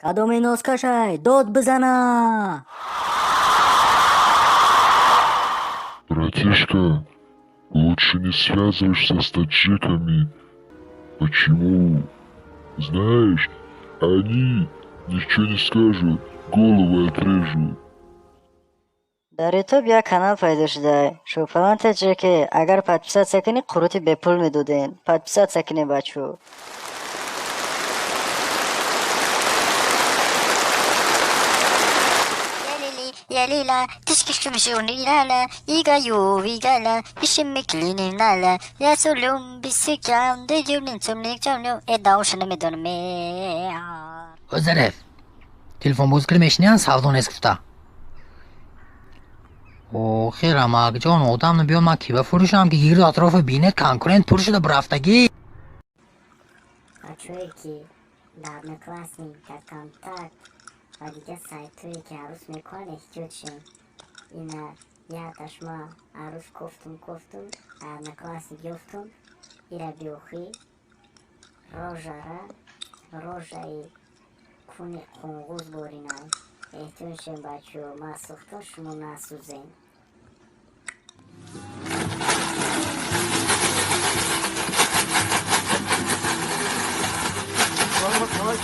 Кадоми носкашай, дод бзана! Братишка, лучше не связываешься с таджиками. Почему? Знаешь, они ничего не скажут, голову отрежут. در یوتیوب یک کانال پیدا شده شوفلان تجربه که اگر 500 سکنی قروتی به پول میدودین 500 سکنی بچو Yalila, diskusjonsjonilala, iga jovigala, işimiklininala, ya solum bisikam, de junin somnik jamno, edavşını medonme. Zaref. Telefon bozuk kirmeshni savdoni eskifta. O xiramak jon odamni buyurma kiva furusham ki yigirdi atrofi binet konkurent turishida bir haftaga. Чуйки, да, одноклассника, контакт, водите сайтуи, ки арус меконе хичучим. Ина, я ташма арус кофтум, одноклассник юфтум, ира биухи, рожара, рожаи, куни кунгуз боринай. Эhtiyonшем бачу масухтун шумо насузен. Vamos,